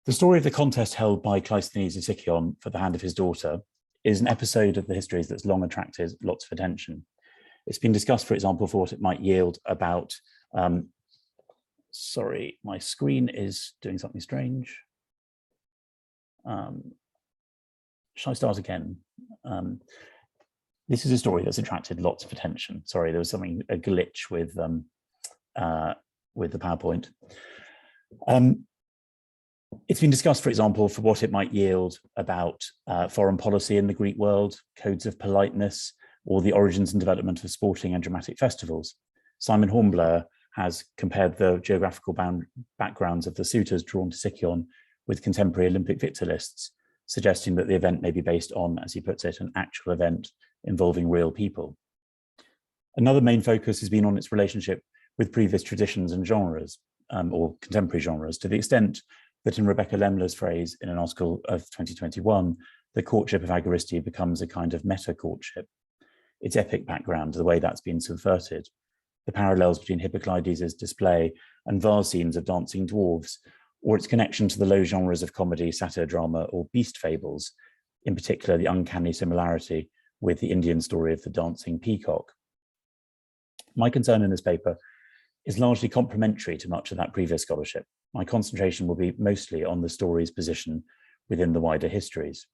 The story of the contest held by Cleisthenes of Sicyon for the hand of his daughter is an episode of the histories that's long attracted lots of attention. It's been discussed, for example, for what it might yield about, sorry, my screen is doing something strange. Shall I start again? This is a story that's attracted lots of attention. Sorry, there was a glitch with the PowerPoint. It's been discussed, for example, for what it might yield about foreign policy in the Greek world, codes of politeness, or the origins and development of sporting and dramatic festivals. Simon Hornblower has compared the geographical backgrounds of the suitors drawn to Sicyon with contemporary Olympic victor lists, suggesting that the event may be based on, as he puts it, an actual event involving real people. Another main focus has been on its relationship with previous traditions and genres, or contemporary genres, to the extent that in Rebecca Lemler's phrase in an article of 2021, the courtship of Agariste becomes a kind of meta-courtship. Its epic background, the way that's been subverted, the parallels between Hippocleides' display and vase scenes of dancing dwarves, or its connection to the low genres of comedy, satire, drama, or beast fables, in particular the uncanny similarity with the Indian story of the dancing peacock. My concern in this paper is largely complementary to much of that previous scholarship. My concentration will be mostly on the story's position within the wider histories.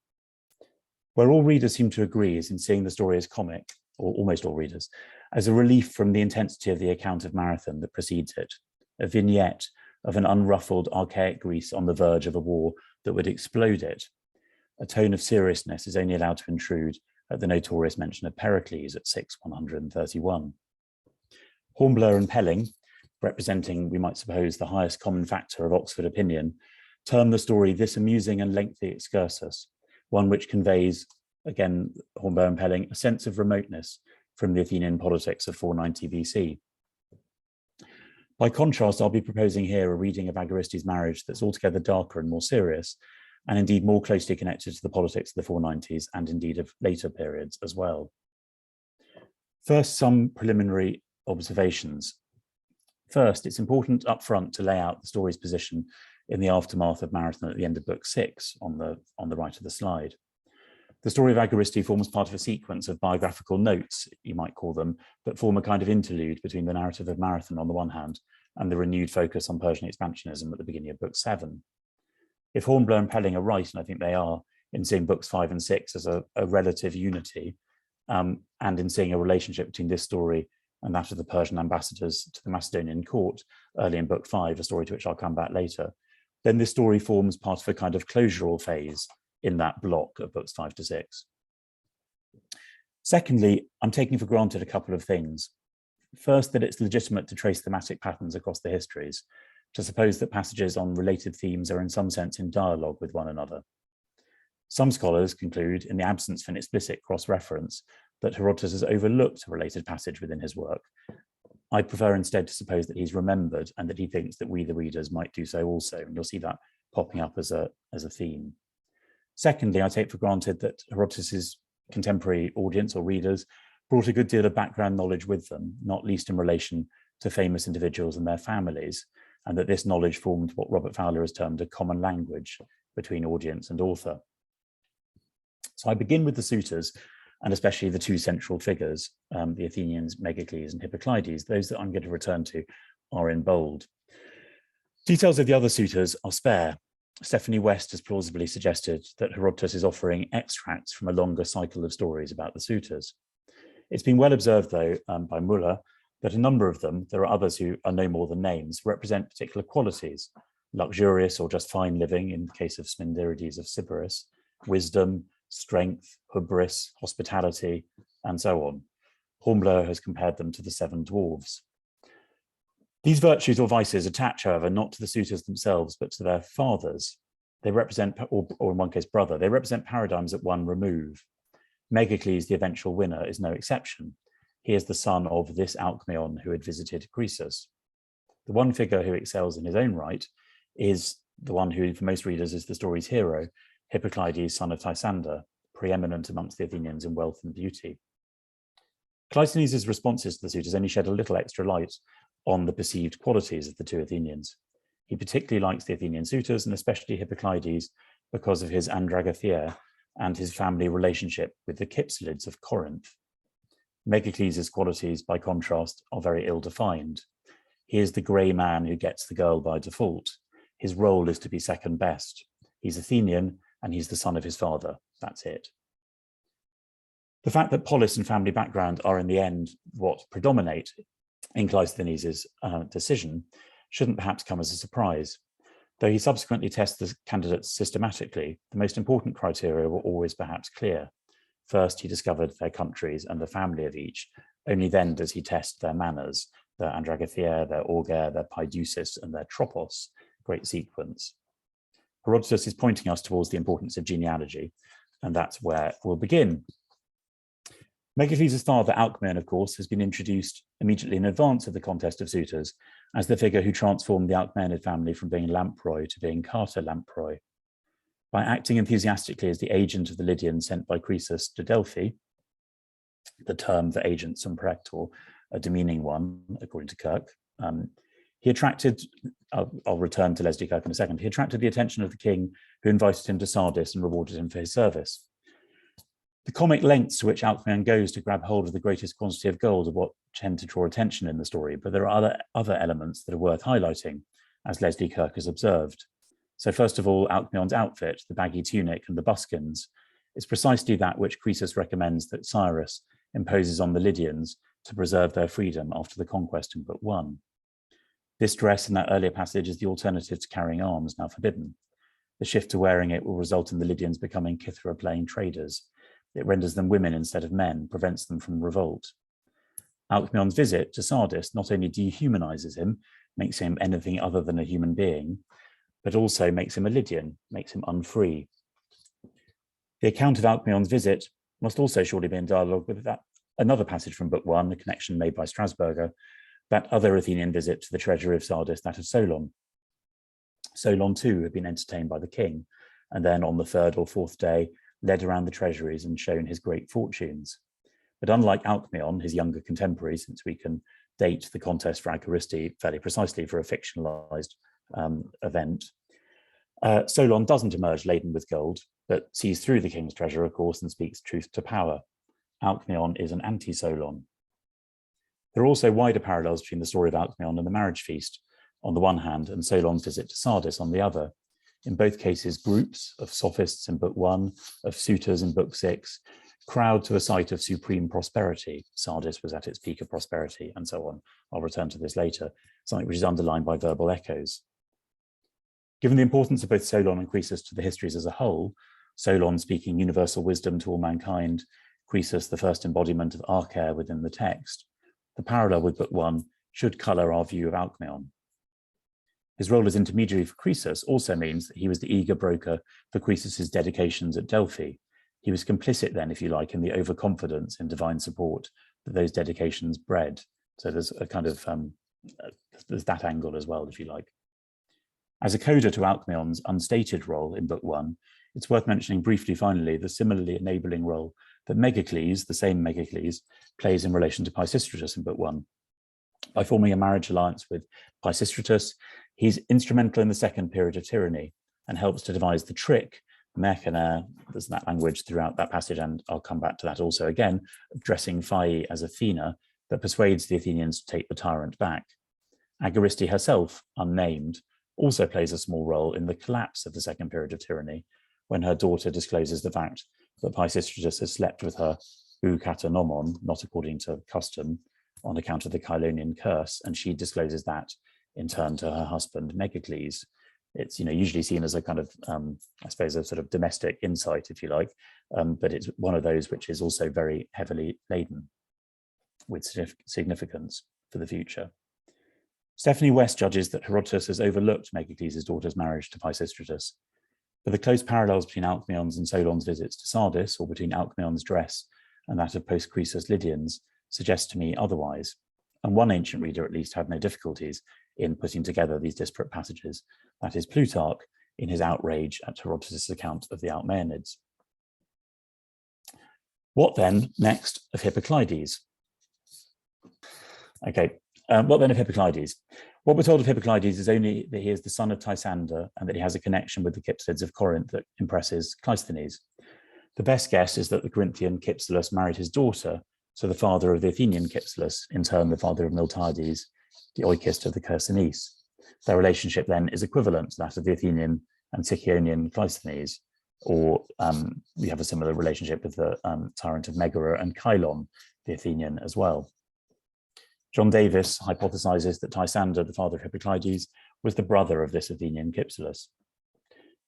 Where all readers seem to agree is in seeing the story as comic, or almost all readers, as a relief from the intensity of the account of Marathon that precedes it, a vignette of an unruffled archaic Greece on the verge of a war that would explode it. A tone of seriousness is only allowed to intrude at the notorious mention of Pericles at 6:131. Hornblower and Pelling, representing, we might suppose, the highest common factor of Oxford opinion, term the story this amusing and lengthy excursus, one which conveys, again, Hornblower and Pelling, a sense of remoteness from the Athenian politics of 490 BC. By contrast, I'll be proposing here a reading of Agariste's marriage that's altogether darker and more serious, and indeed more closely connected to the politics of the 490s and indeed of later periods as well. First, some preliminary observations. First, it's important up front to lay out the story's position in the aftermath of Marathon at the end of book 6 on the right of the slide. The story of Agariste forms part of a sequence of biographical notes, you might call them, that form a kind of interlude between the narrative of Marathon on the one hand and the renewed focus on Persian expansionism at the beginning of book 7. If Hornblower and Pelling are right, and I think they are, in seeing books 5 and 6 as a relative unity, and in seeing a relationship between this story and that of the Persian ambassadors to the Macedonian court early in book 5, a story to which I'll come back later, then this story forms part of a kind of closural phase in that block of books 5 to 6. Secondly, I'm taking for granted a couple of things. First, that it's legitimate to trace thematic patterns across the histories, to suppose that passages on related themes are in some sense in dialogue with one another. Some scholars conclude, in the absence of an explicit cross-reference, that Herodotus has overlooked a related passage within his work. I prefer instead to suppose that he's remembered and that he thinks that we, the readers, might do so also, and you'll see that popping up as a theme. Secondly, I take for granted that Herodotus's contemporary audience or readers brought a good deal of background knowledge with them, not least in relation to famous individuals and their families, and that this knowledge formed what Robert Fowler has termed a common language between audience and author. So I begin with the suitors, and especially the two central figures, the Athenians, Megacles and Hippocleides. Those that I'm going to return to are in bold. Details of the other suitors are spare. Stephanie West has plausibly suggested that Herodotus is offering extracts from a longer cycle of stories about the suitors. It's been well observed, though, by Muller, that a number of them, there are others who are no more than names, represent particular qualities: luxurious or just fine living in the case of Sminderides of Sybaris, wisdom, strength, hubris, hospitality, and so on. Hornblower has compared them to the 7 dwarves. These virtues or vices attach, however, not to the suitors themselves, but to their fathers. They represent, or in one case, brother, they represent paradigms at one remove. Megacles, the eventual winner, is no exception. He is the son of this Alcmeon who had visited Croesus. The one figure who excels in his own right is the one who, for most readers, is the story's hero, Hippocleides, son of Tysander, preeminent amongst the Athenians in wealth and beauty. Cleisthenes' responses to the suitors only shed a little extra light on the perceived qualities of the two Athenians. He particularly likes the Athenian suitors, and especially Hippocleides, because of his andragothia and his family relationship with the Cypselids of Corinth. Megacles' qualities, by contrast, are very ill-defined. He is the grey man who gets the girl by default. His role is to be second best. He's Athenian, and he's the son of his father. That's it. The fact that polis and family background are in the end what predominate in Cleisthenes' decision shouldn't perhaps come as a surprise. Though he subsequently tests the candidates systematically, the most important criteria were always perhaps clear. First, he discovered their countries and the family of each. Only then does he test their manners, their andragothia, their auger, their paideusis, and their tropos, great sequence. Herodotus is pointing us towards the importance of genealogy, and that's where we'll begin. Megacles' father, Alcmeon, of course, has been introduced immediately in advance of the contest of suitors as the figure who transformed the Alcmeonid family from being lamproi to being carter lamproi. By acting enthusiastically as the agent of the Lydians sent by Croesus to Delphi, the term for agent sumprector, a demeaning one, according to Kirk, he attracted, I'll return to Leslie Kirk in a second, he attracted the attention of the king, who invited him to Sardis and rewarded him for his service. The comic lengths to which Alcmeon goes to grab hold of the greatest quantity of gold are what tend to draw attention in the story, but there are other elements that are worth highlighting, as Leslie Kirk has observed. So first of all, Alcmeon's outfit, the baggy tunic and the buskins, is precisely that which Croesus recommends that Cyrus imposes on the Lydians to preserve their freedom after the conquest in Book 1. This dress in that earlier passage is the alternative to carrying arms, now forbidden. The shift to wearing it will result in the Lydians becoming Cythera-playing traders. It renders them women instead of men, prevents them from revolt. Alcmeon's visit to Sardis not only dehumanizes him, makes him anything other than a human being, but also makes him a Lydian, makes him unfree. The account of Alcmeon's visit must also surely be in dialogue with that another passage from Book 1, the connection made by Strasburger, that other Athenian visit to the treasury of Sardis, that of Solon. Solon too had been entertained by the king, and then on the third or fourth day, led around the treasuries and shown his great fortunes. But unlike Alcmeon, his younger contemporary, since we can date the contest for Agariste fairly precisely for a fictionalized event, Solon doesn't emerge laden with gold, but sees through the king's treasure, of course, and speaks truth to power. Alcmeon is an anti-Solon. There are also wider parallels between the story of Alcmeon and the marriage feast on the one hand, and Solon's visit to Sardis on the other. In both cases, groups of sophists in Book 1, of suitors in Book 6, crowd to a site of supreme prosperity. Sardis was at its peak of prosperity, and so on. I'll return to this later, something which is underlined by verbal echoes. Given the importance of both Solon and Croesus to the histories as a whole, Solon speaking universal wisdom to all mankind, Croesus the first embodiment of arche within the text, the parallel with Book 1 should colour our view of Alcmeon. His role as intermediary for Croesus also means that he was the eager broker for Croesus's dedications at Delphi. He was complicit then, if you like, in the overconfidence in divine support that those dedications bred. So there's a kind of, there's that angle as well, if you like. As a coda to Alcmeon's unstated role in Book 1, it's worth mentioning briefly, finally, the similarly enabling role that Megacles, the same Megacles, plays in relation to Pisistratus in Book 1. By forming a marriage alliance with Pisistratus, he's instrumental in the second period of tyranny and helps to devise the trick, mechana, there's that language throughout that passage, and I'll come back to that also again, of dressing Phae as Athena, that persuades the Athenians to take the tyrant back. Agariste herself, unnamed, also plays a small role in the collapse of the second period of tyranny, when her daughter discloses the fact that Pisistratus has slept with her ou katanomon, not according to custom, on account of the Cylonian curse, and she discloses that in turn to her husband Megacles. It's usually seen as a kind of, I suppose, a sort of domestic insight, if you like, but it's one of those which is also very heavily laden with significance for the future. Stephanie West judges that Herodotus has overlooked Megacles' daughter's marriage to Pisistratus, but the close parallels between Alcmeon's and Solon's visits to Sardis, or between Alcmeon's dress and that of post-Croesus Lydians, suggests to me otherwise. And one ancient reader at least had no difficulties in putting together these disparate passages. That is Plutarch in his outrage at Herodotus' account of the Alcmeonids. What then next of Hippocleides? Okay, What then of Hippocleides? What we're told of Hippocleides is only that he is the son of Tysander and that he has a connection with the Cypselids of Corinth that impresses Cleisthenes. The best guess is that the Corinthian Cypselus married his daughter, so the father of the Athenian Cypselus, in turn the father of Miltiades, the oikist of the Chersonese. Their relationship then is equivalent to that of the Athenian and Sicyonian Cleisthenes, or we have a similar relationship with the tyrant of Megara and Chilon, the Athenian as well. John Davis hypothesizes that Tysander, the father of Hippocleides, was the brother of this Athenian Cypselus.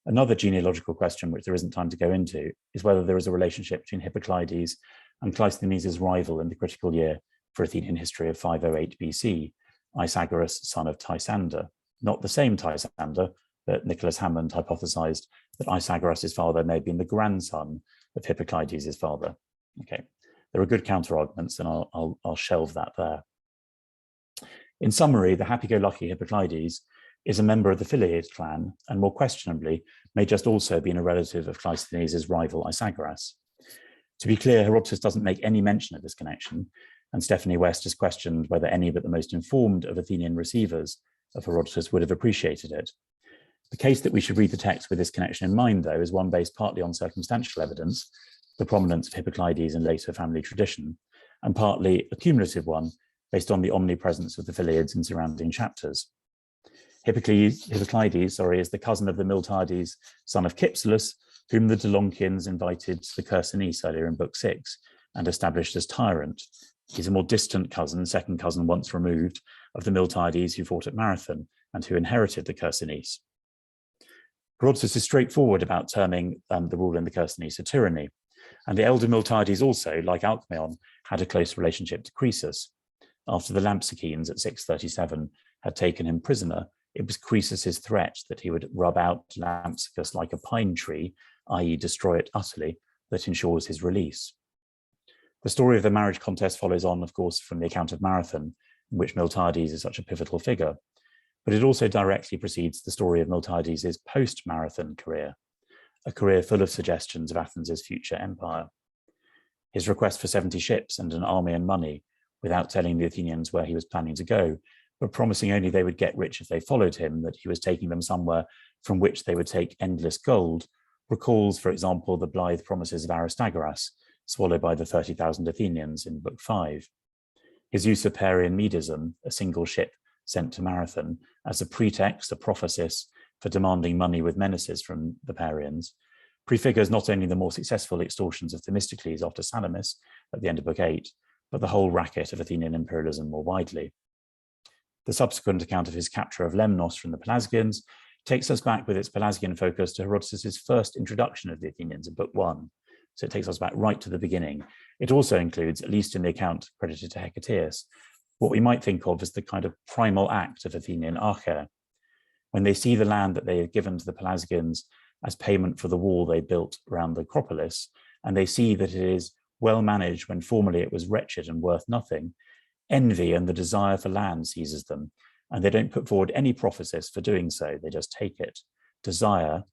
Another genealogical question, which there isn't time to go into, is whether there is a relationship between Hippocleides and Cleisthenes' rival in the critical year for Athenian history of 508 BC, Isagoras, son of Tysander. Not the same Tysander, but Nicholas Hammond hypothesized that Isagoras' father may have been the grandson of Hippocleides' father. Okay, there are good counter-arguments, and I'll shelve that there. In summary, the happy-go-lucky Hippocleides is a member of the Philaids clan, and more questionably, may just also been a relative of Cleisthenes' rival Isagoras. To be clear, Herodotus doesn't make any mention of this connection, and Stephanie West has questioned whether any but the most informed of Athenian receivers of Herodotus would have appreciated it. The case that we should read the text with this connection in mind, though, is one based partly on circumstantial evidence, the prominence of Hippocleides in later family tradition, and partly a cumulative one based on the omnipresence of the Philaids in surrounding chapters. Hippocleides is the cousin of the Miltiades, son of Cypselus, whom the Doloncians invited to the Chersonese earlier in Book 6 and established as tyrant. He's a more distant cousin, second cousin once removed, of the Miltiades who fought at Marathon and who inherited the Chersonese. Herodotus is straightforward about terming the rule in the Chersonese a tyranny, and the elder Miltiades also, like Alcmeon, had a close relationship to Croesus. After the Lampsacines at 637 had taken him prisoner, it was Croesus's threat that he would rub out Lampsacus like a pine tree, i.e. destroy it utterly, that ensures his release. The story of the marriage contest follows on, of course, from the account of Marathon, in which Miltiades is such a pivotal figure, but it also directly precedes the story of Miltiades' post-Marathon career, a career full of suggestions of Athens' future empire. His request for 70 ships and an army and money, without telling the Athenians where he was planning to go, but promising only they would get rich if they followed him, that he was taking them somewhere from which they would take endless gold, recalls, for example, the blithe promises of Aristagoras, swallowed by the 30,000 Athenians in Book 5. His use of Parian medism, a single ship sent to Marathon, as a pretext, a prophesis, for demanding money with menaces from the Parians, prefigures not only the more successful extortions of Themistocles after Salamis at the end of Book 8, but the whole racket of Athenian imperialism more widely. The subsequent account of his capture of Lemnos from the Pelasgians takes us back with its Pelasgian focus to Herodotus' first introduction of the Athenians in Book 1. So it takes us back right to the beginning. It also includes, at least in the account credited to Hecataeus, what we might think of as the kind of primal act of Athenian archae. When they see the land that they have given to the Pelasgians as payment for the wall they built around the Acropolis, and they see that it is well managed when formerly it was wretched and worth nothing, envy and the desire for land seizes them, and they don't put forward any prophecies for doing so, they just take it. Desire,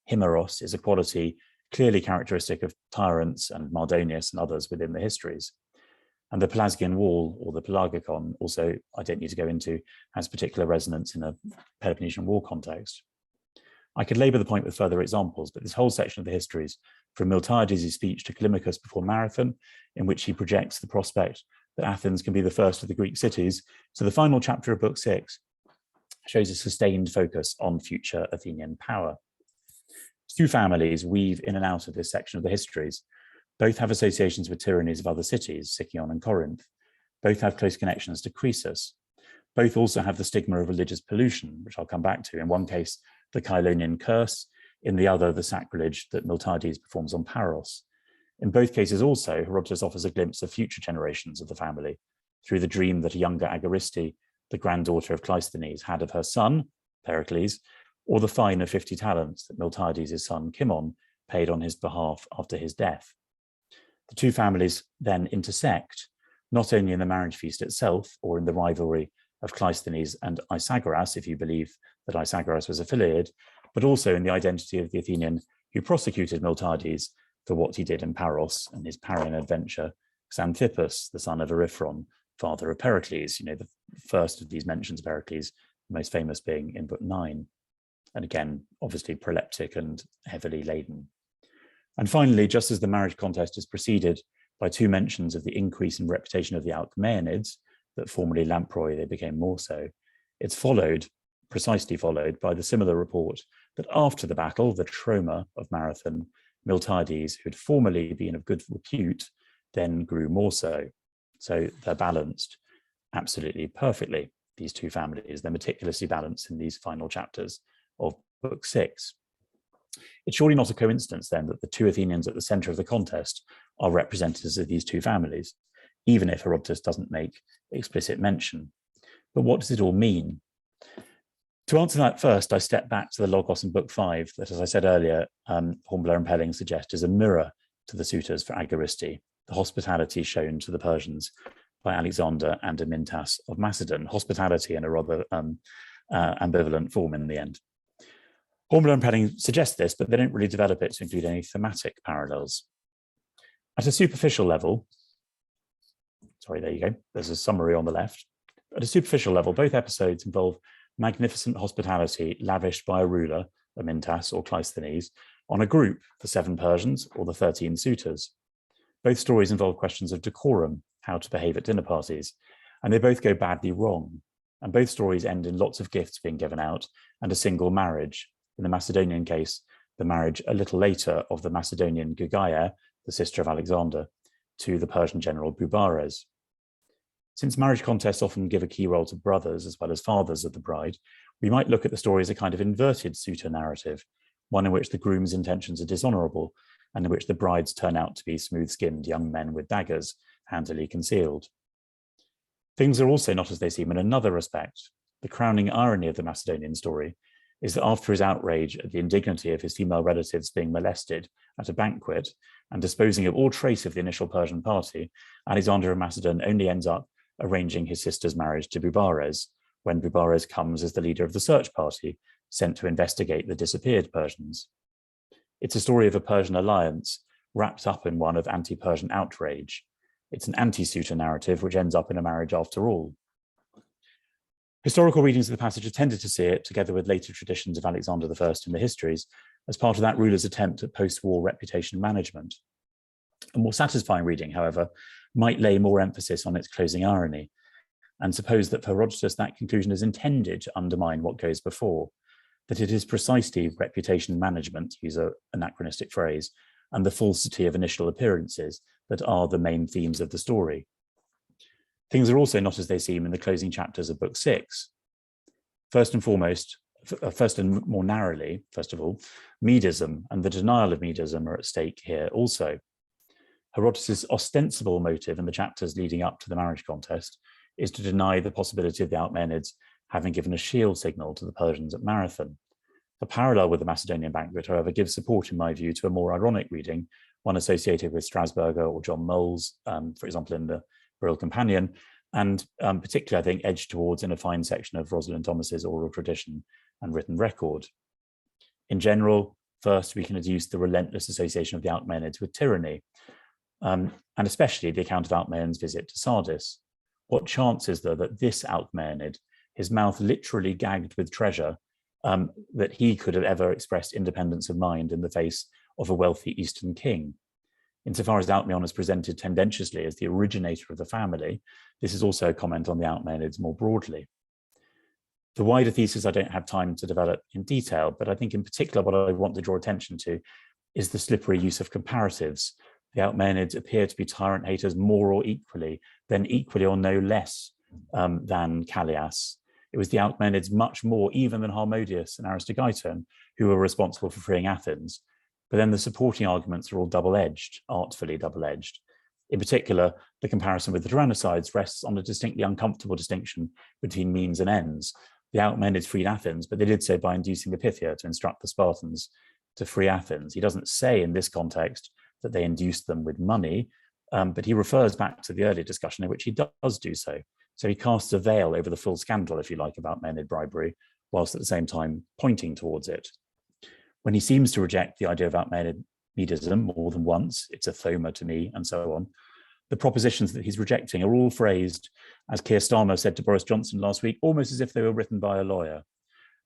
himeros, is a quality clearly characteristic of tyrants and Mardonius and others within the histories. And the Pelasgian wall, or the Pelagikon, also, I don't need to go into, has particular resonance in a Peloponnesian War context. I could labour the point with further examples, but this whole section of the histories, from Miltiades' speech to Callimachus before Marathon, in which he projects the prospect that Athens can be the first of the Greek cities, to the final chapter of Book 6, shows a sustained focus on future Athenian power. Two families weave in and out of this section of the histories. Both have associations with tyrannies of other cities, Sicyon and Corinth. Both have close connections to Croesus. Both also have the stigma of religious pollution, which I'll come back to. In one case, the Chilonian curse, in the other, the sacrilege that Miltiades performs on Paros. In both cases also, Herodotus offers a glimpse of future generations of the family through the dream that a younger Agariste, the granddaughter of Cleisthenes, had of her son, Pericles, or the fine of 50 talents that Miltiades' son, Cimon, paid on his behalf after his death. The two families then intersect, not only in the marriage feast itself, or in the rivalry of Cleisthenes and Isagoras, if you believe that Isagoras was a Philid, but also in the identity of the Athenian who prosecuted Miltiades for what he did in Paros and his Parian adventure, Xanthippus, the son of Eryphron, father of Pericles, the first of these mentions of Pericles, the most famous being in book 9. And again, obviously proleptic and heavily laden. And finally, just as the marriage contest is preceded by 2 mentions of the increase in reputation of the Alcmeonids, that formerly lamproi, they became more so, it's precisely followed by the similar report that after the battle, the trauma of Marathon, Miltiades, who had formerly been of good repute, then grew more so. So they're balanced absolutely perfectly, these 2 families. They're meticulously balanced in these final chapters of book 6. It's surely not a coincidence then that the 2 Athenians at the center of the contest are representatives of these 2 families, even if Herodotus doesn't make explicit mention. But what does it all mean? To answer that first, I step back to the Logos in book 5 that, as I said earlier, Hornblower and Pelling suggest is a mirror to the suitors for Agariste, the hospitality shown to the Persians by Alexander and Amyntas of Macedon, hospitality in a rather ambivalent form in the end. Hornblower and Pelling suggest this, but they don't really develop it to include any thematic parallels. At a superficial level, sorry, there you go, there's a summary on the left. At a superficial level, both episodes involve magnificent hospitality lavished by a ruler, Amyntas or Cleisthenes, on a group, the 7 Persians or the 13 suitors. Both stories involve questions of decorum, how to behave at dinner parties, and they both go badly wrong. And both stories end in lots of gifts being given out and a single marriage. In the Macedonian case, the marriage a little later of the Macedonian Gugaia, the sister of Alexander, to the Persian general Bubares. Since marriage contests often give a key role to brothers as well as fathers of the bride, we might look at the story as a kind of inverted suitor narrative, one in which the groom's intentions are dishonorable and in which the brides turn out to be smooth-skinned young men with daggers, handily concealed. Things are also not as they seem in another respect. The crowning irony of the Macedonian story is that after his outrage at the indignity of his female relatives being molested at a banquet and disposing of all trace of the initial Persian party, Alexander of Macedon only ends up arranging his sister's marriage to Bubares, when Bubares comes as the leader of the search party sent to investigate the disappeared Persians. It's a story of a Persian alliance wrapped up in one of anti-Persian outrage. It's an anti-suitor narrative which ends up in a marriage after all. Historical readings of the passage have tended to see it, together with later traditions of Alexander I in the histories, as part of that ruler's attempt at post-war reputation management. A more satisfying reading, however, might lay more emphasis on its closing irony, and suppose that for Herodotus that conclusion is intended to undermine what goes before, that it is precisely reputation management, to use an anachronistic phrase, and the falsity of initial appearances that are the main themes of the story. Things are also not as they seem in the closing chapters of book 6. First and more narrowly, first of all, medism and the denial of medism are at stake here also. Herodotus' ostensible motive in the chapters leading up to the marriage contest is to deny the possibility of the Alcmeonids having given a shield signal to the Persians at Marathon. The parallel with the Macedonian banquet, however, gives support, in my view, to a more ironic reading, one associated with Strasburger or John Moles, for example, in the Royal Companion, and particularly, I think, edged towards in a fine section of Rosalind Thomas's oral tradition and written record. In general, first, we can adduce the relentless association of the Alcmeonids with tyranny, and especially the account of Alcmeon's visit to Sardis. What chance is there that this Alcmeonid, his mouth literally gagged with treasure, that he could have ever expressed independence of mind in the face of a wealthy Eastern king? Insofar as Alcmeon is presented tendentiously as the originator of the family, this is also a comment on the Alcmeonids more broadly. The wider thesis I don't have time to develop in detail, but I think in particular what I want to draw attention to is the slippery use of comparatives. The Alcmeonids appear to be tyrant haters more or equally, then equally or no less than Callias. It was the Alcmeonids much more even than Harmodius and Aristogeiton who were responsible for freeing Athens. But then the supporting arguments are all double-edged, artfully double-edged. In particular, the comparison with the Tyrannocides rests on a distinctly uncomfortable distinction between means and ends. The Alcmeonids freed Athens, but they did so by inducing the Pythia to instruct the Spartans to free Athens. He doesn't say in this context that they induced them with money, but he refers back to the earlier discussion in which he does do so. So he casts a veil over the full scandal, if you like, about Alcmeonid bribery, whilst at the same time pointing towards it. When he seems to reject the idea of Alcmeonid medism more than once, it's a thoma to me, and so on, the propositions that he's rejecting are all phrased, as Keir Starmer said to Boris Johnson last week, almost as if they were written by a lawyer.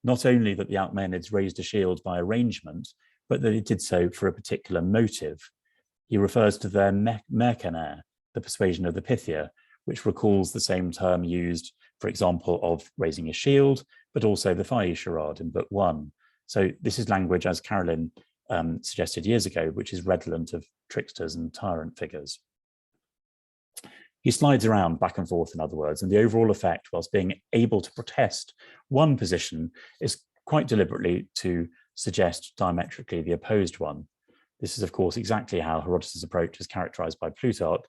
Not only that the Alcmeonids raised a shield by arrangement, but that it did so for a particular motive. He refers to their merkener, the persuasion of the Pythia, which recalls the same term used, for example, of raising a shield, but also the Phae charade in Book 1. So this is language, as Carolyn suggested years ago, which is redolent of tricksters and tyrant figures. He slides around back and forth, in other words, and the overall effect, whilst being able to protest one position, is quite deliberately to suggest diametrically the opposed one. This is, of course, exactly how Herodotus' approach is characterized by Plutarch.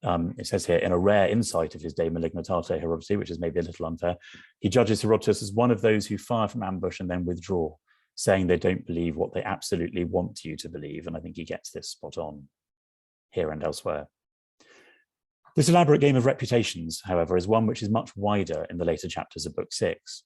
It says here, in a rare insight of his De Malignitate Herodoti, which is maybe a little unfair, he judges Herodotus as one of those who fire from ambush and then withdraw, saying they don't believe what they absolutely want you to believe. And I think he gets this spot on here and elsewhere. This elaborate game of reputations, however, is one which is much wider in the later chapters of Book 6.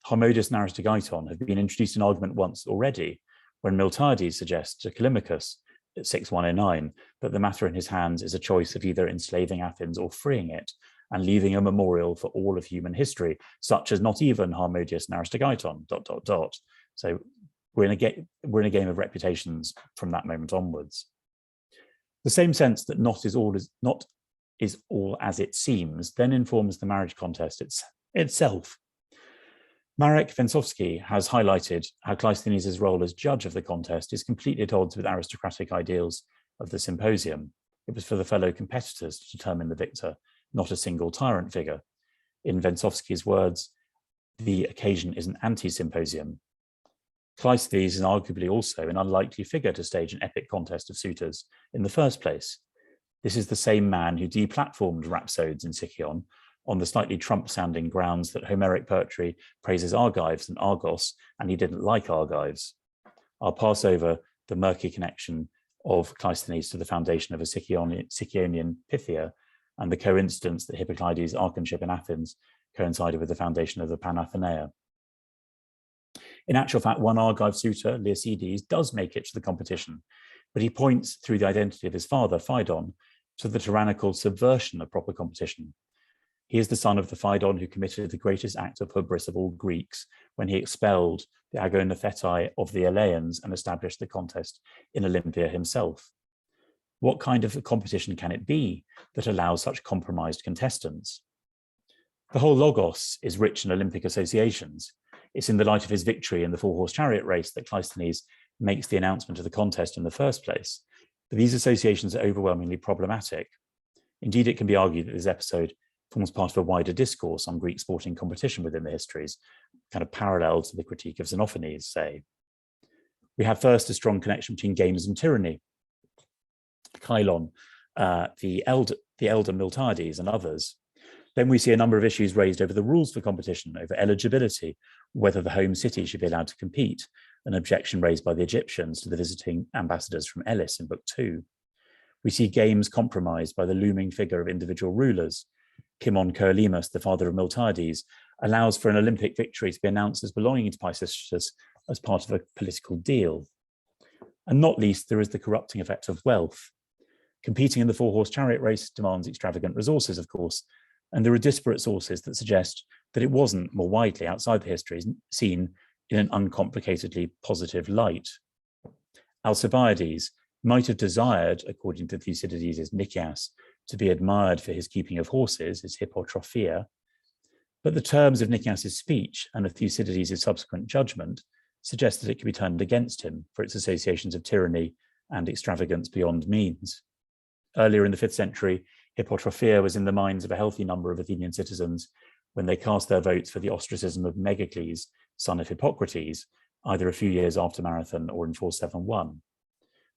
Harmodius and Aristogeiton have been introduced in argument once already, when Miltiades suggests to Callimachus at 6:109 that the matter in his hands is a choice of either enslaving Athens or freeing it, and leaving a memorial for all of human history, such as not even Harmodius and Aristogeiton, ... So we're in a game of reputations from that moment onwards. The same sense that not is all as it seems then informs the marriage contest itself. Marek Wensowski has highlighted how Cleisthenes' role as judge of the contest is completely at odds with aristocratic ideals of the symposium. It was for the fellow competitors to determine the victor, not a single tyrant figure. In Wensowski's words, the occasion is an anti-symposium. Cleisthenes is arguably also an unlikely figure to stage an epic contest of suitors in the first place. This is the same man who deplatformed rhapsodes in Sicyon on the slightly Trump-sounding grounds that Homeric poetry praises Argives and Argos, and he didn't like Argives. I'll pass over the murky connection of Cleisthenes to the foundation of a Sicyonian Pythia and the coincidence that Hippocleides' archonship in Athens coincided with the foundation of the Panathenaea. In actual fact, one Argive suitor, Miltiades, does make it to the competition, but he points through the identity of his father, Phaedon, to the tyrannical subversion of proper competition. He is the son of the Phaedon who committed the greatest act of hubris of all Greeks when he expelled the Agonothetae of the Eleans and established the contest in Olympia himself. What kind of a competition can it be that allows such compromised contestants? The whole Logos is rich in Olympic associations. It's in the light of his victory in the four-horse chariot race that Cleisthenes makes the announcement of the contest in the first place. But these associations are overwhelmingly problematic. Indeed, it can be argued that this episode forms part of a wider discourse on Greek sporting competition within the histories, kind of parallel to the critique of Xenophanes, say. We have first a strong connection between games and tyranny. Chilon, the elder Miltiades and others. Then we see a number of issues raised over the rules for competition, over eligibility, whether the home city should be allowed to compete, an objection raised by the Egyptians to the visiting ambassadors from Elis in Book 2. We see games compromised by the looming figure of individual rulers. Cimon Coelimus, the father of Miltiades, allows for an Olympic victory to be announced as belonging to Pisistratus as part of a political deal. And not least, there is the corrupting effect of wealth. Competing in the four-horse chariot race demands extravagant resources, of course, and there are disparate sources that suggest that it wasn't more widely outside the histories seen in an uncomplicatedly positive light. Alcibiades might have desired, according to Thucydides' Nicias, to be admired for his keeping of horses, his hippotrophia, but the terms of Nicias' speech and of Thucydides' subsequent judgment suggest that it can be turned against him for its associations of tyranny and extravagance beyond means. Earlier in the 5th century, hippotrophia was in the minds of a healthy number of Athenian citizens when they cast their votes for the ostracism of Megacles, son of Hippocrates, either a few years after Marathon or in 471.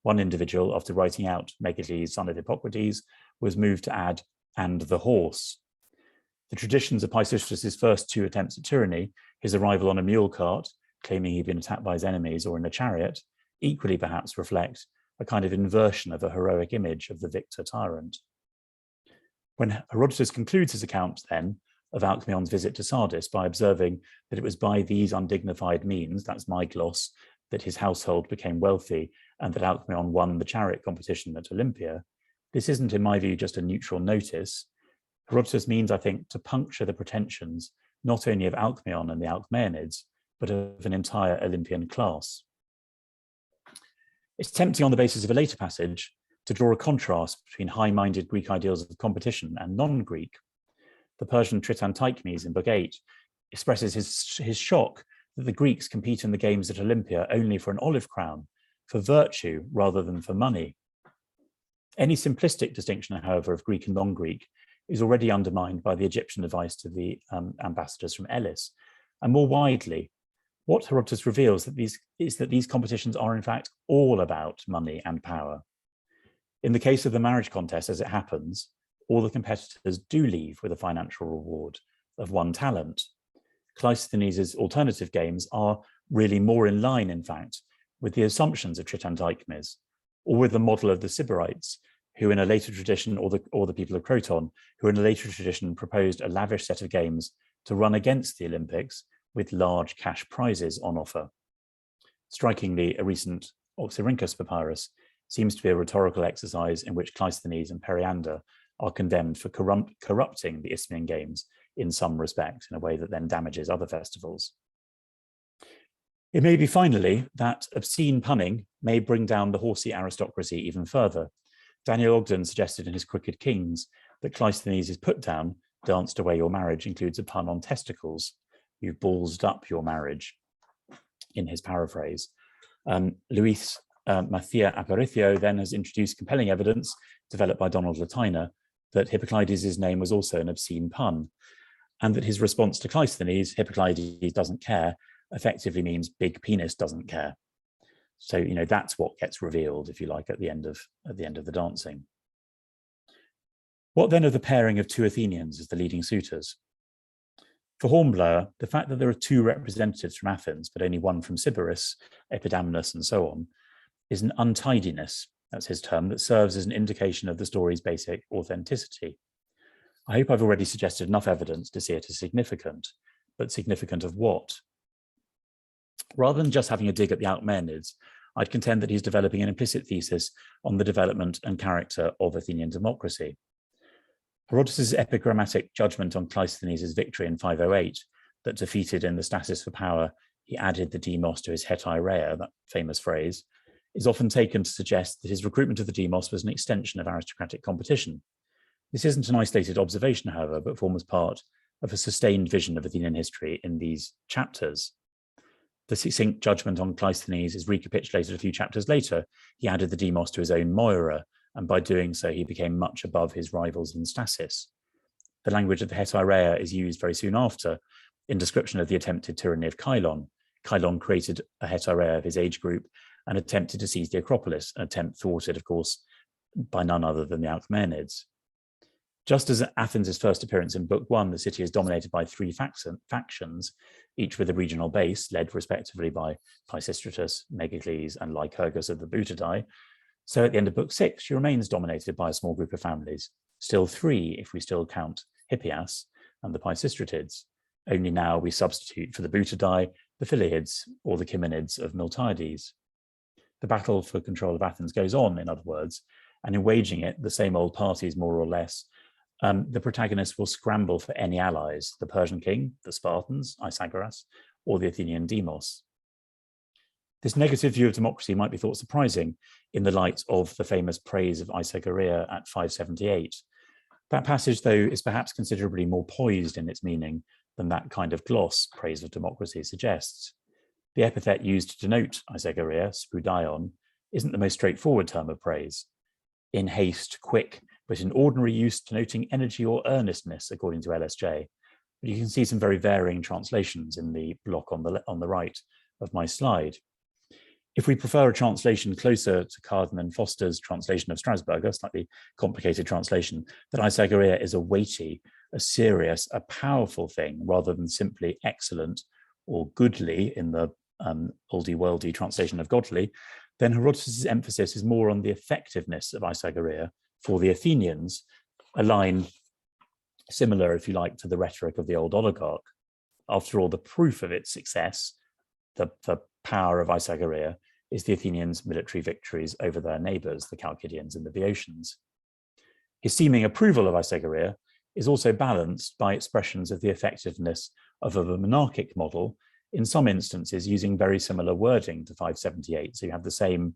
One individual, after writing out Megacles, son of Hippocrates, was moved to add, "and the horse." The traditions of Pisistratus' first 2 attempts at tyranny, his arrival on a mule cart, claiming he'd been attacked by his enemies, or in a chariot, equally perhaps reflect a kind of inversion of a heroic image of the victor tyrant. When Herodotus concludes his account, then, of Alcmeon's visit to Sardis by observing that it was by these undignified means, that's my gloss, that his household became wealthy and that Alcmeon won the chariot competition at Olympia, This isn't, in my view, just a neutral notice. Herodotus means, I think, to puncture the pretensions not only of Alcmeon and the Alcmeonids, but of an entire Olympian class. It's tempting on the basis of a later passage to draw a contrast between high-minded Greek ideals of competition and non-Greek. The Persian Tritanteichmes in Book 8 expresses his shock that the Greeks compete in the games at Olympia only for an olive crown, for virtue rather than for money. Any simplistic distinction, however, of Greek and non-Greek is already undermined by the Egyptian advice to the ambassadors from Elis. And more widely, what Herodotus reveals is that these competitions are in fact all about money and power. In the case of the marriage contest, as it happens, all the competitors do leave with a financial reward of one talent. Cleisthenes' alternative games are really more in line, in fact, with the assumptions of Tritanteichmes, or with the model of the Sybarites, who in a later tradition, or the people of Croton, who in a later tradition proposed a lavish set of games to run against the Olympics with large cash prizes on offer. Strikingly, a recent Oxyrhynchus papyrus seems to be a rhetorical exercise in which Cleisthenes and Periander are condemned for corrupting the Isthmian Games in some respect, in a way that then damages other festivals. It may be finally that obscene punning may bring down the horsey aristocracy even further. Daniel Ogden suggested in his Crooked Kings that Cleisthenes' put down, danced away your marriage, includes a pun on testicles. You've ballsed up your marriage, in his paraphrase. Luis Mathia Aparicio then has introduced compelling evidence, developed by Donald Latyner, that Hippocleides' name was also an obscene pun, and that his response to Cleisthenes, Hippocleides doesn't care, effectively means big penis doesn't care. So, that's what gets revealed, if you like, at the end of the dancing. What then of the pairing of two Athenians as the leading suitors? For Hornblower, the fact that there are two representatives from Athens, but only one from Sybaris, Epidamnus, and so on, is an untidiness, that's his term, that serves as an indication of the story's basic authenticity. I hope I've already suggested enough evidence to see it as significant, but significant of what? Rather than just having a dig at the Alcmeonids, I'd contend that he's developing an implicit thesis on the development and character of Athenian democracy. Herodotus' epigrammatic judgment on Cleisthenes' victory in 508, that defeated in the stasis for power, he added the demos to his hetaireia, that famous phrase, is often taken to suggest that his recruitment of the demos was an extension of aristocratic competition. This isn't an isolated observation, however, but forms part of a sustained vision of Athenian history in these chapters. The succinct judgment on Cleisthenes is recapitulated a few chapters later. He added the demos to his own moira, and by doing so, he became much above his rivals in stasis. The language of the hetaireia is used very soon after in description of the attempted tyranny of Cylon. Cylon created a hetaireia of his age group and attempted to seize the Acropolis, an attempt thwarted, of course, by none other than the Alcmeonids. Just as at Athens' first appearance in Book 1, the city is dominated by three factions, each with a regional base, led respectively by Pisistratus, Megacles, and Lycurgus of the Butadae. So at the end of Book 6, she remains dominated by a small group of families, still three if we still count Hippias and the Pisistratids. Only now we substitute for the Butadae the Philaids or the Cimonids of Miltiades. The battle for control of Athens goes on, in other words, and in waging it, the same old parties, more or less, the protagonists will scramble for any allies, the Persian king, the Spartans, Isagoras, or the Athenian demos. This negative view of democracy might be thought surprising in the light of the famous praise of Isagorea at 578. That passage, though, is perhaps considerably more poised in its meaning than that kind of gloss praise of democracy suggests. The epithet used to denote Isagorea, spoudion, isn't the most straightforward term of praise. In haste, quick, but in ordinary use denoting energy or earnestness, according to LSJ. But you can see some very varying translations in the block on the right of my slide. If we prefer a translation closer to Carden and Foster's translation of Strasbourg, a slightly complicated translation, that Isagorea is a weighty, a serious, a powerful thing, rather than simply excellent or goodly in the oldie-worldy translation of godly, then Herodotus' emphasis is more on the effectiveness of Isagorea for the Athenians, a line similar, if you like, to the rhetoric of the old oligarch. After all, the proof of its success, the power of Isagorea, is the Athenians' military victories over their neighbours, the Chalcidians and the Boeotians. His seeming approval of Isagoria is also balanced by expressions of the effectiveness of a monarchic model, in some instances using very similar wording to 578. So you have the same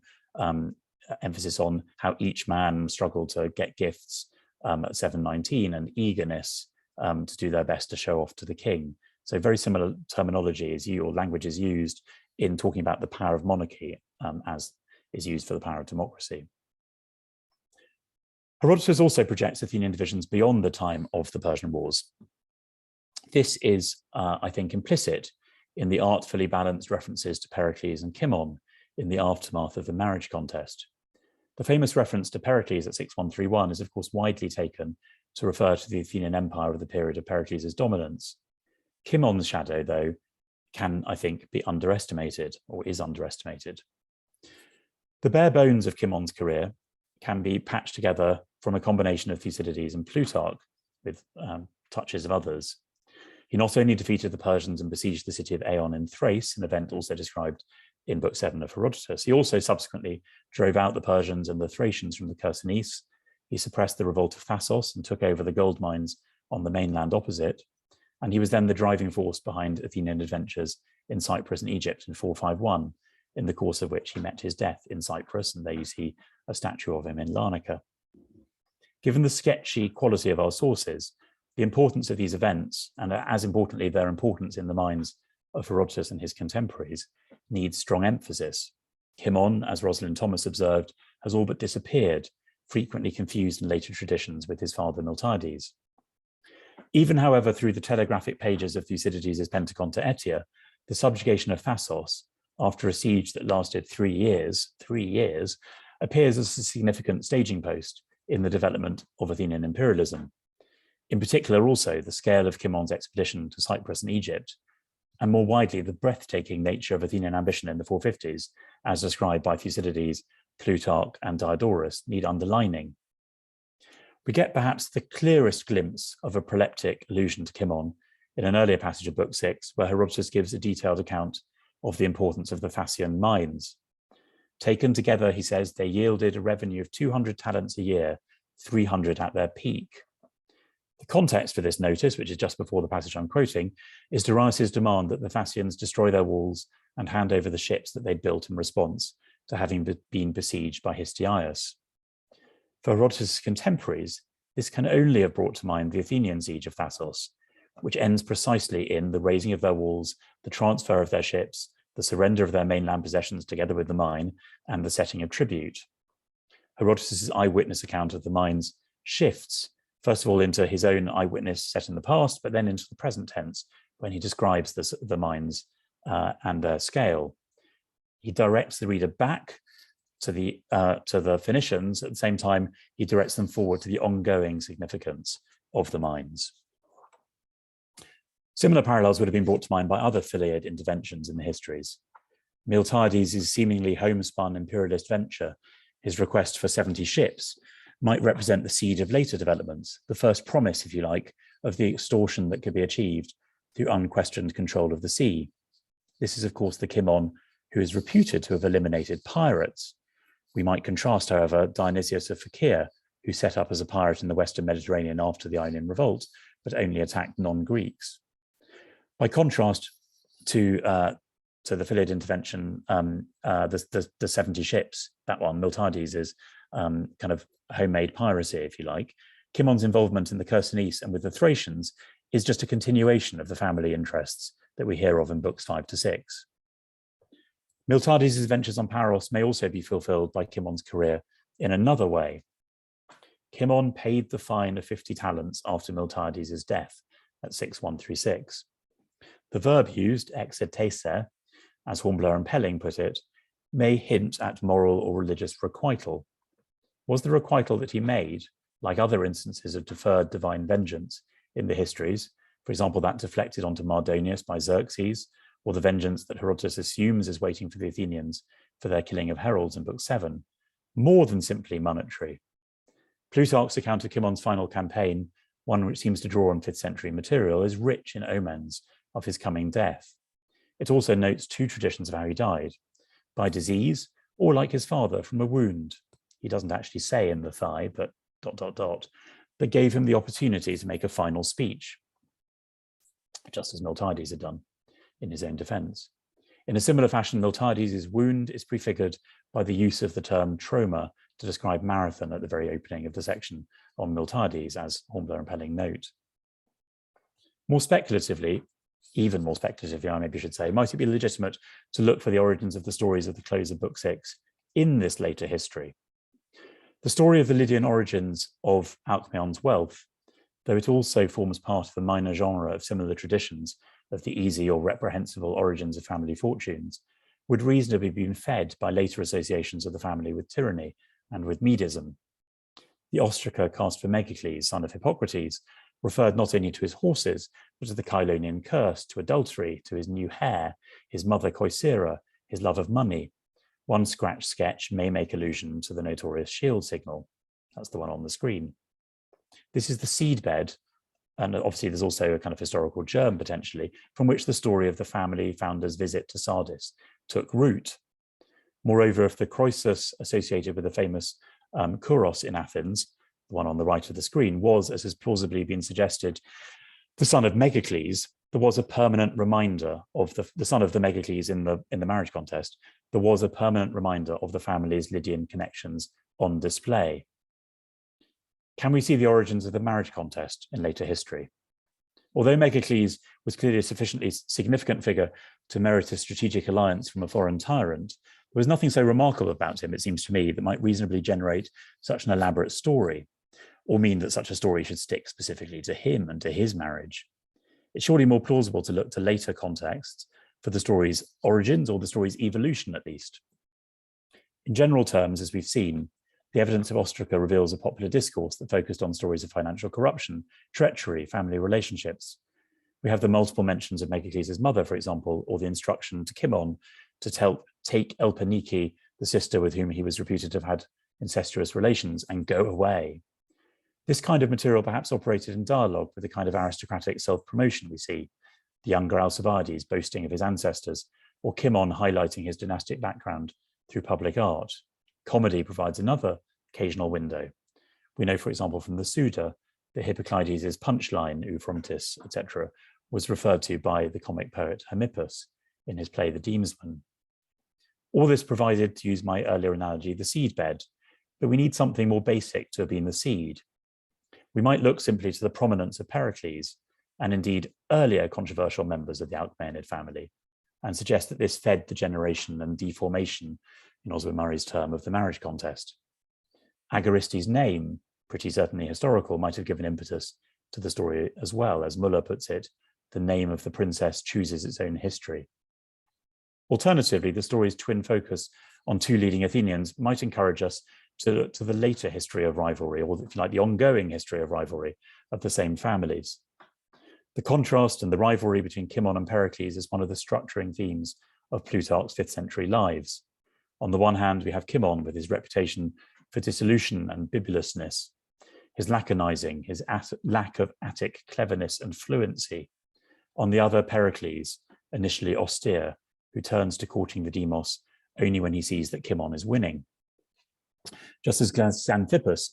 emphasis on how each man struggled to get gifts at 719 and eagerness to do their best to show off to the king. So very similar terminology or language is used in talking about the power of monarchy as is used for the power of democracy. Herodotus also projects Athenian divisions beyond the time of the Persian Wars. This is, I think, implicit in the artfully balanced references to Pericles and Cimon in the aftermath of the marriage contest. The famous reference to Pericles at 6131 is, of course, widely taken to refer to the Athenian Empire of the period of Pericles' dominance. Cimon's shadow, though, can, I think, be underestimated, or is underestimated. The bare bones of Cimon's career can be patched together from a combination of Thucydides and Plutarch, with touches of others. He not only defeated the Persians and besieged the city of Eion in Thrace, an event also described in Book 7 of Herodotus, he also subsequently drove out the Persians and the Thracians from the Cleisthenes. He suppressed the revolt of Thasos and took over the gold mines on the mainland opposite. And he was then the driving force behind Athenian adventures in Cyprus and Egypt in 451, in the course of which he met his death in Cyprus, and there you see a statue of him in Larnaca. Given the sketchy quality of our sources, the importance of these events, and as importantly, their importance in the minds of Herodotus and his contemporaries, needs strong emphasis. Cimon, as Rosalind Thomas observed, has all but disappeared, frequently confused in later traditions with his father Miltiades. Even, however, through the telegraphic pages of Thucydides' Pentaconta Etia, the subjugation of Thasos, after a siege that lasted 3 years, appears as a significant staging post in the development of Athenian imperialism. In particular, also, the scale of Cimon's expedition to Cyprus and Egypt, and more widely, the breathtaking nature of Athenian ambition in the 450s, as described by Thucydides, Plutarch, and Diodorus, need underlining. We get perhaps the clearest glimpse of a proleptic allusion to Cimon in an earlier passage of Book 6, where Herodotus gives a detailed account of the importance of the Thasian mines. Taken together, he says, they yielded a revenue of 200 talents a year, 300 at their peak. The context for this notice, which is just before the passage I'm quoting, is Darius's demand that the Thasians destroy their walls and hand over the ships that they'd built in response to having been besieged by Histiaeus. For Herodotus' contemporaries, this can only have brought to mind the Athenian siege of Thasos, which ends precisely in the razing of their walls, the transfer of their ships, the surrender of their mainland possessions together with the mine, and the setting of tribute. Herodotus' eyewitness account of the mines shifts, first of all, into his own eyewitness set in the past, but then into the present tense when he describes the mines and their scale. He directs the reader back to the Phoenicians. At the same time, he directs them forward to the ongoing significance of the mines. Similar parallels would have been brought to mind by other Philaids interventions in the histories. Miltiades' seemingly homespun imperialist venture, his request for 70 ships, might represent the seed of later developments, the first promise, if you like, of the extortion that could be achieved through unquestioned control of the sea. This is, of course, the Cimon who is reputed to have eliminated pirates. We might contrast, however, Dionysius of Phakia, who set up as a pirate in the Western Mediterranean after the Ionian Revolt, but only attacked non-Greeks. By contrast to the Philid intervention, the 70 ships, that one, Miltiades, is kind of homemade piracy, if you like. Cimon's involvement in the Cleisthenes and with the Thracians is just a continuation of the family interests that we hear of in books 5 to 6. Miltiades' adventures on Paros may also be fulfilled by Cimon's career in another way. Cimon paid the fine of 50 talents after Miltiades' death at 6136. The verb used, exetese, as Hornblower and Pelling put it, may hint at moral or religious requital. Was the requital that he made, like other instances of deferred divine vengeance in the histories, for example, that deflected onto Mardonius by Xerxes, or the vengeance that Herodotus assumes is waiting for the Athenians for their killing of heralds in Book 7, more than simply monetary? Plutarch's account of Cimon's final campaign, one which seems to draw on 5th century material, is rich in omens of his coming death. It also notes 2 traditions of how he died, by disease, or like his father, from a wound. He doesn't actually say in the thigh, but that gave him the opportunity to make a final speech, just as Miltiades had done in his own defense. In a similar fashion, Miltiades' wound is prefigured by the use of the term trauma to describe marathon at the very opening of the section on Miltiades, as Hornblower and Pelling note. More speculatively, even more speculatively, I maybe should say, might it be legitimate to look for the origins of the stories of the close of Book 6 in this later history? The story of the Lydian origins of Alcmeon's wealth, though it also forms part of a minor genre of similar traditions of the easy or reprehensible origins of family fortunes, would reasonably have been fed by later associations of the family with tyranny and with medism. The ostraca cast for Megacles, son of Hippocrates, referred not only to his horses, but to the Cylonian curse, to adultery, to his new hair, his mother Coisera, his love of money. One scratch sketch may make allusion to the notorious shield signal. That's the one on the screen. This is the seedbed, and obviously there's also a kind of historical germ potentially, from which the story of the family founder's visit to Sardis took root. Moreover, if the Croesus associated with the famous Kouros in Athens, the one on the right of the screen, was, as has plausibly been suggested, the son of Megacles, there was a permanent reminder of the son of the Megacles in the marriage contest. There was a permanent reminder of the family's Lydian connections on display. Can we see the origins of the marriage contest in later history? Although Megacles was clearly a sufficiently significant figure to merit a strategic alliance from a foreign tyrant, there was nothing so remarkable about him, it seems to me, that might reasonably generate such an elaborate story, or mean that such a story should stick specifically to him and to his marriage. It's surely more plausible to look to later contexts for the story's origins, or the story's evolution at least. In general terms, as we've seen, the evidence of ostraca reveals a popular discourse that focused on stories of financial corruption, treachery, family relationships. We have the multiple mentions of Megacles' mother, for example, or the instruction to Cimon to take Elpenike, the sister with whom he was reputed to have had incestuous relations, and go away. This kind of material perhaps operated in dialogue with the kind of aristocratic self-promotion we see, the younger Alcibiades boasting of his ancestors, or Cimon highlighting his dynastic background through public art. Comedy provides another occasional window. We know, for example, from the Suda, that Hippocleides' punchline, ou frontis, etc., was referred to by the comic poet Hermippus in his play The Demesman. All this provided, to use my earlier analogy, the seedbed, but we need something more basic to have been the seed. We might look simply to the prominence of Pericles, and indeed earlier controversial members of the Alcmeonid family, and suggest that this fed the generation and deformation, in Oswald Murray's term, of the marriage contest. Agaristes' name, pretty certainly historical, might have given impetus to the story as well. As Muller puts it, the name of the princess chooses its own history. Alternatively, the story's twin focus on two leading Athenians might encourage us to look to the later history of rivalry, or if you like, the ongoing history of rivalry of the same families. The contrast and the rivalry between Cimon and Pericles is one of the structuring themes of Plutarch's 5th century lives. On the one hand, we have Cimon with his reputation for dissolution and bibulousness, his laconizing, his lack of Attic cleverness and fluency. On the other, Pericles, initially austere, who turns to courting the demos only when he sees that Cimon is winning. Just as Xanthippus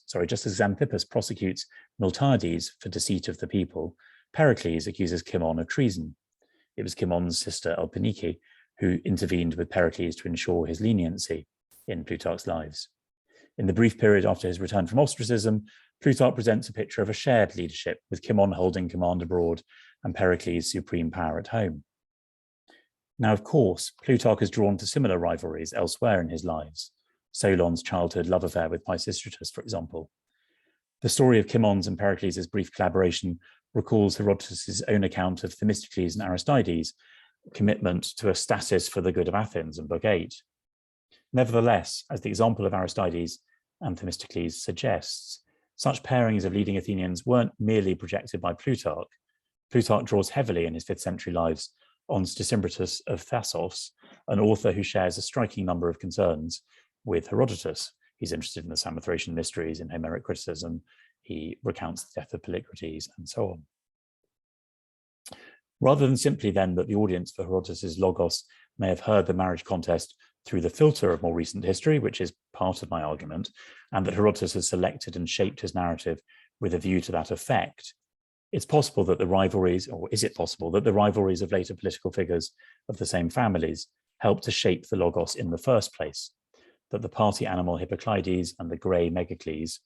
prosecutes Miltiades for deceit of the people, Pericles accuses Cimon of treason. It was Cimon's sister Elpenike who intervened with Pericles to ensure his leniency in Plutarch's Lives. In the brief period after his return from ostracism, Plutarch presents a picture of a shared leadership, with Cimon holding command abroad and Pericles' supreme power at home. Now, of course, Plutarch is drawn to similar rivalries elsewhere in his lives. Solon's childhood love affair with Pisistratus, for example. The story of Cimon's and Pericles' brief collaboration recalls Herodotus' own account of Themistocles and Aristides' commitment to a stasis for the good of Athens in Book 8. Nevertheless, as the example of Aristides and Themistocles suggests, such pairings of leading Athenians weren't merely projected by Plutarch. Plutarch draws heavily in his 5th century Lives on Stesimbrotus of Thasos, an author who shares a striking number of concerns with Herodotus. He's interested in the Samothracian mysteries, in Homeric criticism. He recounts the death of Polycrates and so on. Rather than simply then that the audience for Herodotus' Logos may have heard the marriage contest through the filter of more recent history, which is part of my argument, and that Herodotus has selected and shaped his narrative with a view to that effect, it's possible that the rivalries, or is it possible that the rivalries of later political figures of the same families helped to shape the Logos in the first place, that the party animal Hippocleides and the grey Megacles,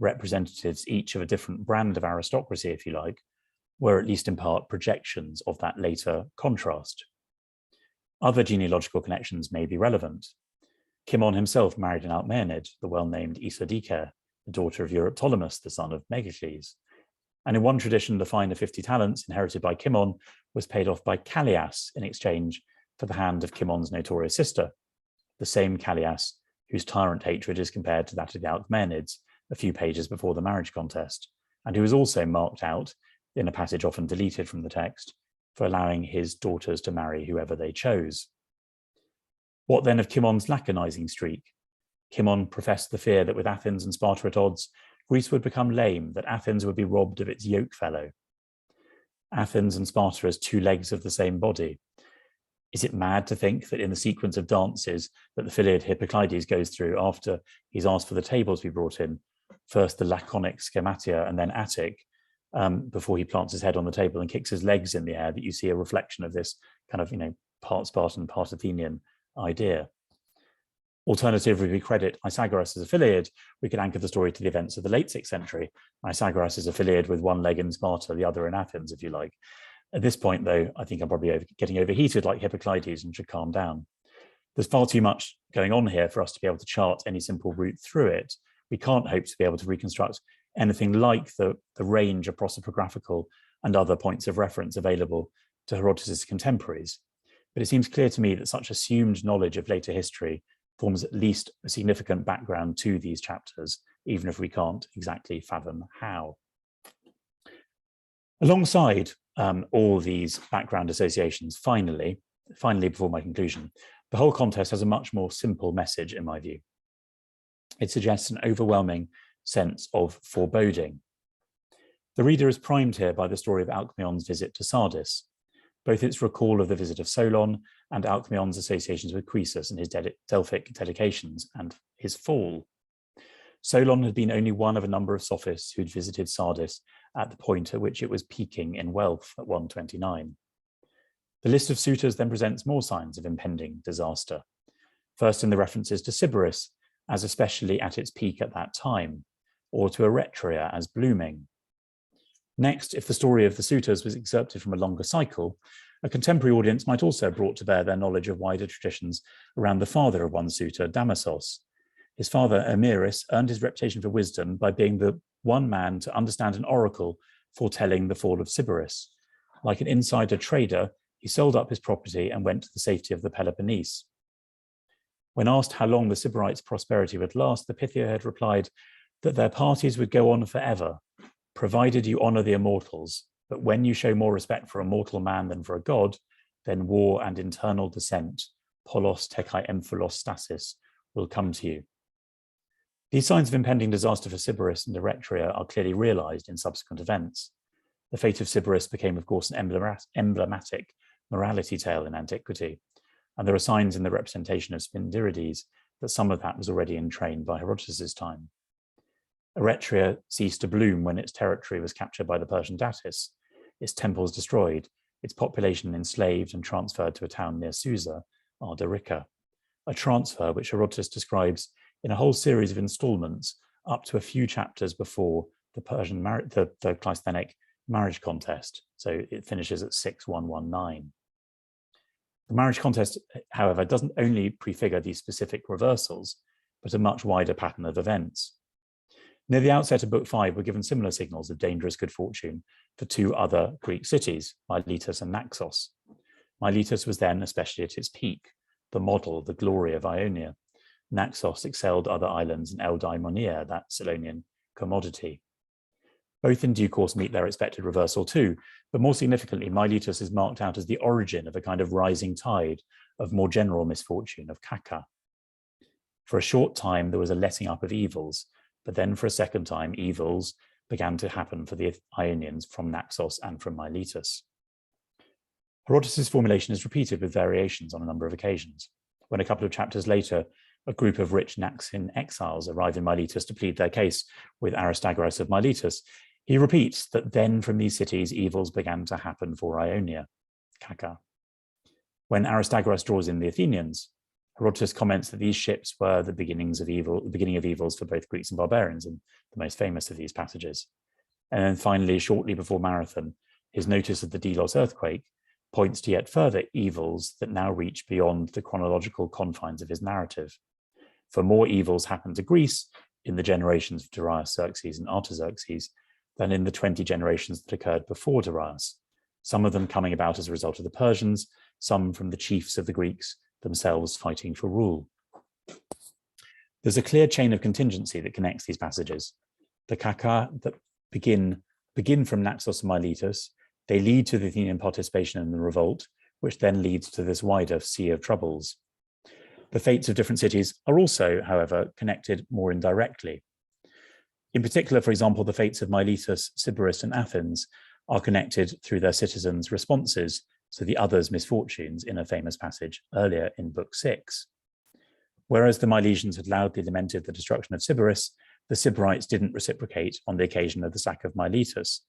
representatives each of a different brand of aristocracy, if you like, were at least in part projections of that later contrast. Other genealogical connections may be relevant. Cimon himself married an Alcmeonid, the well-named Isodike, the daughter of Euryptolemus, the son of Megacles. And in one tradition, the fine of 50 talents inherited by Cimon was paid off by Callias in exchange for the hand of Cimon's notorious sister, the same Callias whose tyrant hatred is compared to that of the Alcmeonids a few pages before the marriage contest, and who was also marked out, in a passage often deleted from the text, for allowing his daughters to marry whoever they chose. What then of Cimon's laconizing streak? Cimon professed the fear that with Athens and Sparta at odds, Greece would become lame, that Athens would be robbed of its yoke fellow. Athens and Sparta as two legs of the same body. Is it mad to think that in the sequence of dances that the Philid Hippocleides goes through after he's asked for the tables to be brought in, first the laconic schematia and then Attic, before he plants his head on the table and kicks his legs in the air, that you see a reflection of this kind of, part Spartan, part Athenian idea? Alternatively, we credit Isagoras as a Philid, we could anchor the story to the events of the late 6th century. Isagoras is a Philid with one leg in Sparta, the other in Athens, if you like. At this point, though, I think I'm probably getting overheated like Hippocleides and should calm down. There's far too much going on here for us to be able to chart any simple route through it. We can't hope to be able to reconstruct anything like the range of prosopographical and other points of reference available to Herodotus' contemporaries. But it seems clear to me that such assumed knowledge of later history forms at least a significant background to these chapters, even if we can't exactly fathom how. Alongside all these background associations, finally, before my conclusion, the whole contest has a much more simple message in my view. It suggests an overwhelming sense of foreboding. The reader is primed here by the story of Alcmeon's visit to Sardis, both its recall of the visit of Solon and Alcmeon's associations with Croesus and his Delphic dedications and his fall. Solon had been only one of a number of sophists who'd visited Sardis at the point at which it was peaking in wealth at 129. The list of suitors then presents more signs of impending disaster. First in the references to Sybaris as especially at its peak at that time, or to Eretria as blooming. Next, if the story of the suitors was excerpted from a longer cycle, a contemporary audience might also have brought to bear their knowledge of wider traditions around the father of one suitor, Damasos. His father, Amiris, earned his reputation for wisdom by being the one man to understand an oracle foretelling the fall of Sybaris. Like an insider trader, he sold up his property and went to the safety of the Peloponnese. When asked how long the Sybarites' prosperity would last, the Pythia had replied that their parties would go on forever, provided you honor the immortals, but when you show more respect for a mortal man than for a god, then war and internal dissent, polos tekai emphilos stasis, will come to you. These signs of impending disaster for Sybaris and Eretria are clearly realized in subsequent events. The fate of Sybaris became, of course, an emblematic morality tale in antiquity, and there are signs in the representation of Spindirides that some of that was already entrained by Herodotus' time. Eretria ceased to bloom when its territory was captured by the Persian Datis, its temples destroyed, its population enslaved and transferred to a town near Susa, Ardarica, a transfer which Herodotus describes in a whole series of installments up to a few chapters before the the Cleisthenic marriage contest. So it finishes at 6119. The marriage contest, however, doesn't only prefigure these specific reversals, but a much wider pattern of events. Near the outset of Book 5, we're given similar signals of dangerous good fortune for two other Greek cities, Miletus and Naxos. Miletus was then especially at its peak, the model, the glory of Ionia. Naxos excelled other islands in eudaimonia, that Selonian commodity. Both in due course meet their expected reversal too, but more significantly, Miletus is marked out as the origin of a kind of rising tide of more general misfortune, of caca. For a short time, there was a letting up of evils, but then for a second time, evils began to happen for the Ionians from Naxos and from Miletus. Herodotus' formulation is repeated with variations on a number of occasions. when a couple of chapters later, a group of rich Naxan exiles arrive in Miletus to plead their case with Agariste of Miletus, he repeats that then from these cities evils began to happen for Ionia, Kaka. When Agariste draws in the Athenians, Herodotus comments that these ships were the beginning of evils for both Greeks and barbarians, and the most famous of these passages. And then finally, shortly before Marathon, his notice of the Delos earthquake points to yet further evils that now reach beyond the chronological confines of his narrative. For more evils happened to Greece in the generations of Darius, Xerxes, and Artaxerxes than in the 20 generations that occurred before Darius, some of them coming about as a result of the Persians, some from the chiefs of the Greeks themselves fighting for rule. There's a clear chain of contingency that connects these passages. The Kaka that begin from Naxos and Miletus, they lead to the Athenian participation in the revolt, which then leads to this wider sea of troubles. The fates of different cities are also, however, connected more indirectly. In particular, for example, the fates of Miletus, Sybaris, and Athens are connected through their citizens' responses to the others' misfortunes in a famous passage earlier in Book 6. Whereas the Milesians had loudly lamented the destruction of Sybaris, the Sybarites didn't reciprocate on the occasion of the sack of Miletus.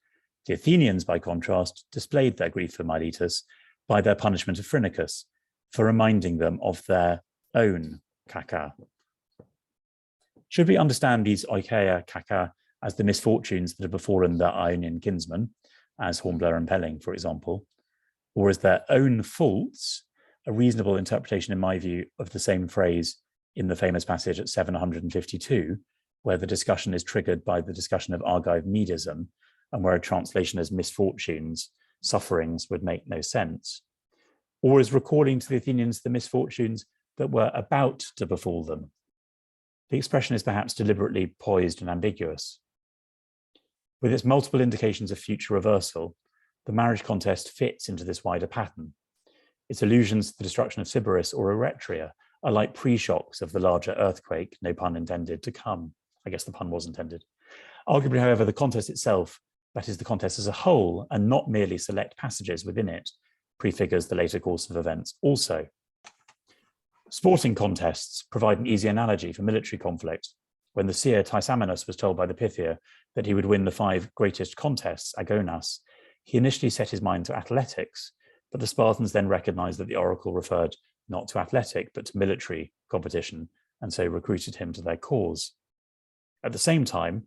The Athenians, by contrast, displayed their grief for Miletus by their punishment of Phrynichus, for reminding them of their own Kaka. Should we understand these Oikeia Kaka as the misfortunes that have befallen their Ionian kinsmen, as Hornblower and Pelling, for example, or as their own faults, a reasonable interpretation, in my view, of the same phrase in the famous passage at 752, where the discussion is triggered by the discussion of Argive medism, and where a translation as misfortunes, sufferings, would make no sense, or is recalling to the Athenians the misfortunes that were about to befall them. The expression is perhaps deliberately poised and ambiguous. With its multiple indications of future reversal, the marriage contest fits into this wider pattern. Its allusions to the destruction of Sybaris or Eretria are like pre-shocks of the larger earthquake, no pun intended, to come. I guess the pun was intended. Arguably, however, the contest itself, that is the contest as a whole, and not merely select passages within it, prefigures the later course of events also. Sporting contests provide an easy analogy for military conflict. When the seer Tysamenus was told by the Pythia that he would win the 5 greatest contests, agonas, he initially set his mind to athletics, but the Spartans then recognized that the oracle referred not to athletic, but to military competition, and so recruited him to their cause. At the same time,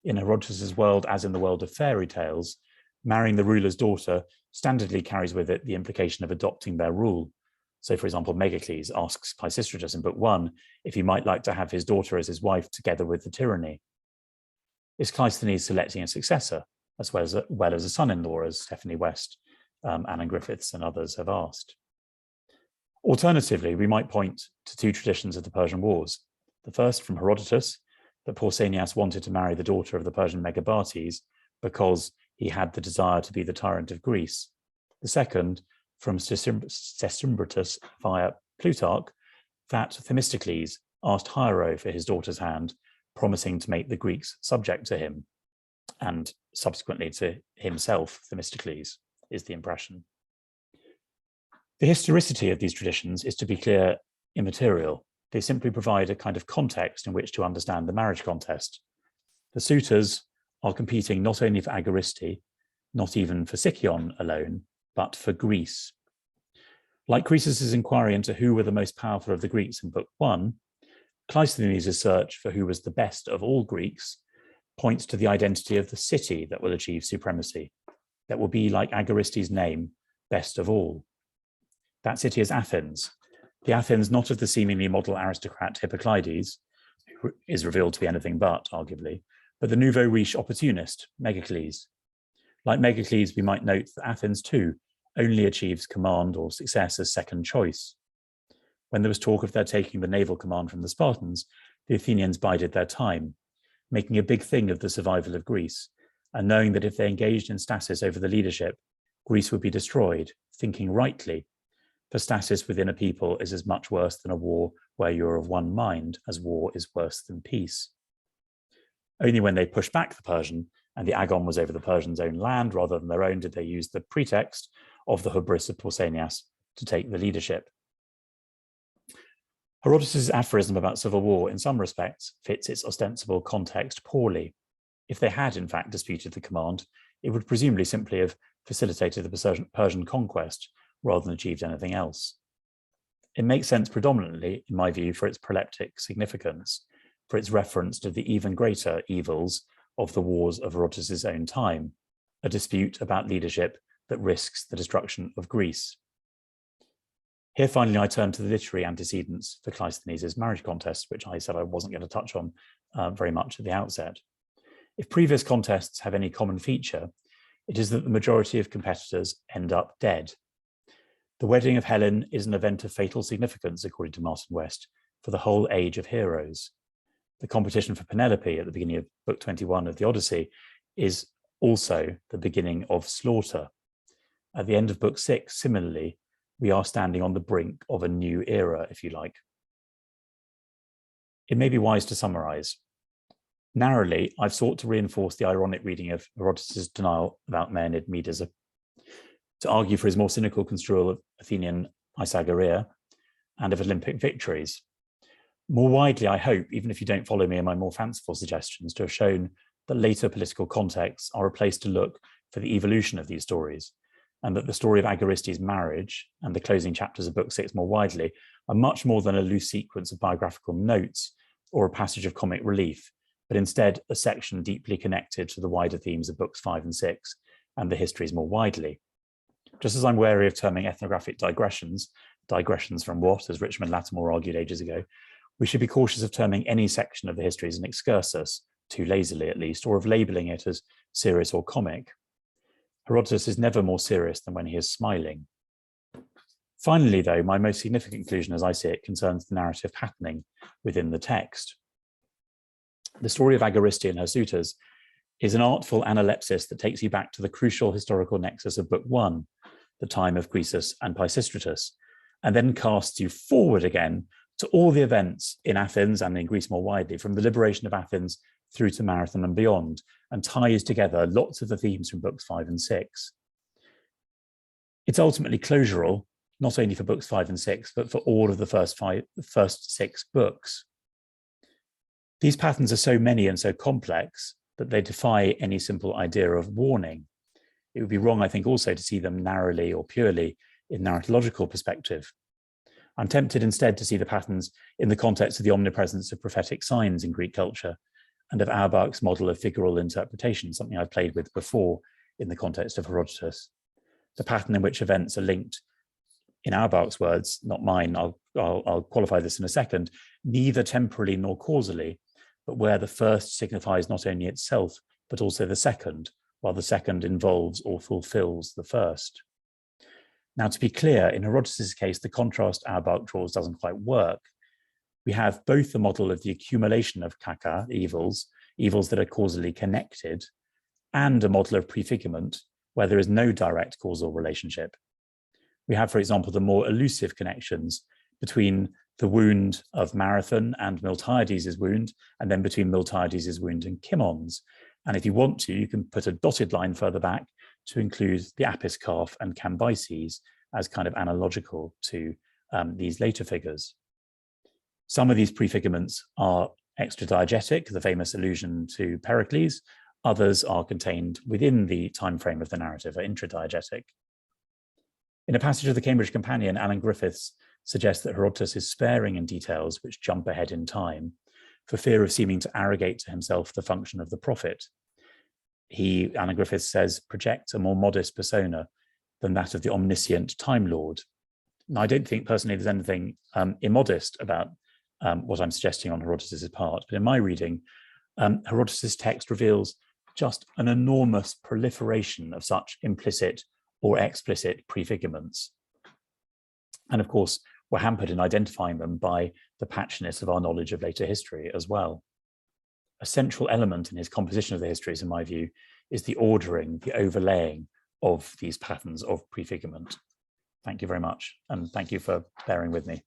in Herodotus's world, as in the world of fairy tales, marrying the ruler's daughter standardly carries with it the implication of adopting their rule. So, for example, Megacles asks Pisistratus in Book 1 if he might like to have his daughter as his wife together with the tyranny. Is Cleisthenes selecting a successor, as well as a son-in-law, as Stephanie West, Annan Griffiths, and others have asked? Alternatively, we might point to 2 traditions of the Persian Wars. The first from Herodotus, that Pausanias wanted to marry the daughter of the Persian Megabartes because he had the desire to be the tyrant of Greece. The second, from Sesymbratus via Plutarch, that Themistocles asked Hiero for his daughter's hand, promising to make the Greeks subject to him, and subsequently to himself, Themistocles, is the impression. The historicity of these traditions is, to be clear, immaterial. They simply provide a kind of context in which to understand the marriage contest. The suitors are competing not only for Agariste, not even for Sicyon alone, but for Greece. Like Croesus's inquiry into who were the most powerful of the Greeks in Book 1, Cleisthenes' search for who was the best of all Greeks points to the identity of the city that will achieve supremacy, that will be, like Agariste's name, best of all. That city is Athens, the Athens not of the seemingly model aristocrat Hippocleides, who is revealed to be anything but, arguably, but the nouveau riche opportunist, Megacles. Like Megacles, we might note that Athens, too, only achieves command or success as second choice. When there was talk of their taking the naval command from the Spartans, the Athenians bided their time, making a big thing of the survival of Greece, and knowing that if they engaged in stasis over the leadership, Greece would be destroyed, thinking rightly, for stasis within a people is as much worse than a war where you're of one mind as war is worse than peace. Only when they pushed back the Persian, and the agon was over the Persians' own land rather than their own, did they use the pretext of the hubris of Pausanias to take the leadership. Herodotus' aphorism about civil war in some respects fits its ostensible context poorly. If they had in fact disputed the command, it would presumably simply have facilitated the Persian conquest rather than achieved anything else. It makes sense predominantly, in my view, for its proleptic significance, for its reference to the even greater evils of the wars of Herodotus' own time, a dispute about leadership that risks the destruction of Greece. Here, finally, I turn to the literary antecedents for Cleisthenes' marriage contest, which I said I wasn't going to touch on very much at the outset. If previous contests have any common feature, it is that the majority of competitors end up dead. The wedding of Helen is an event of fatal significance, according to Martin West, for the whole age of heroes. The competition for Penelope at the beginning of Book 21 of the Odyssey is also the beginning of slaughter. At the end of Book 6, similarly, we are standing on the brink of a new era, if you like. It may be wise to summarize. Narrowly, I've sought to reinforce the ironic reading of Herodotus' denial of Alcmeonid medism, to argue for his more cynical construal of Athenian isagoria and of Olympic victories. More widely, I hope, even if you don't follow me in my more fanciful suggestions, to have shown that later political contexts are a place to look for the evolution of these stories, and that the story of Agaristes's marriage and the closing chapters of Book 6 more widely are much more than a loose sequence of biographical notes or a passage of comic relief, but instead a section deeply connected to the wider themes of Books 5 and 6 and the histories more widely. Just as I'm wary of terming ethnographic digressions from what, as Richmond Lattimore argued ages ago, we should be cautious of terming any section of the histories an excursus, too lazily at least, or of labeling it as serious or comic. Herodotus is never more serious than when he is smiling. Finally, though, my most significant conclusion as I see it concerns the narrative patterning within the text. The story of Agariste and her suitors is an artful analepsis that takes you back to the crucial historical nexus of Book 1, the time of Croesus and Pisistratus, and then casts you forward again to all the events in Athens and in Greece more widely, from the liberation of Athens through to Marathon and beyond, and ties together lots of the themes from Books 5 and 6. It's ultimately closural, not only for Books 5 and 6, but for all of the first 6 books. These patterns are so many and so complex that they defy any simple idea of warning. It would be wrong, I think, also to see them narrowly or purely in narratological perspective. I'm tempted instead to see the patterns in the context of the omnipresence of prophetic signs in Greek culture and of Auerbach's model of figural interpretation, something I've played with before in the context of Herodotus. The pattern in which events are linked, in Auerbach's words, not mine, I'll qualify this in a second, neither temporally nor causally, but where the first signifies not only itself, but also the second, while the second involves or fulfills the first. Now, to be clear, in Herodotus' case, the contrast Auerbach draws doesn't quite work. We have both the model of the accumulation of kaka, evils that are causally connected, and a model of prefigurement, where there is no direct causal relationship. We have, for example, the more elusive connections between the wound of Marathon and Miltiades' wound, and then between Miltiades' wound and Cimon's. And if you want to, you can put a dotted line further back to include the Apis calf and Cambyses as kind of analogical to these later figures. Some of these prefigurements are extradiegetic, the famous allusion to Pericles. Others are contained within the time frame of the narrative, are intradiegetic. In a passage of the Cambridge Companion, Alan Griffiths suggests that Herodotus is sparing in details which jump ahead in time for fear of seeming to arrogate to himself the function of the prophet. He, Alan Griffiths says, projects a more modest persona than that of the omniscient Time Lord. Now, I don't think personally there's anything immodest about what I'm suggesting on Herodotus' part, but in my reading, Herodotus' text reveals just an enormous proliferation of such implicit or explicit prefigurements. And of course, we're hampered in identifying them by the patchiness of our knowledge of later history as well. A central element in his composition of the histories, in my view, is the ordering, the overlaying of these patterns of prefigurement. Thank you very much, and thank you for bearing with me.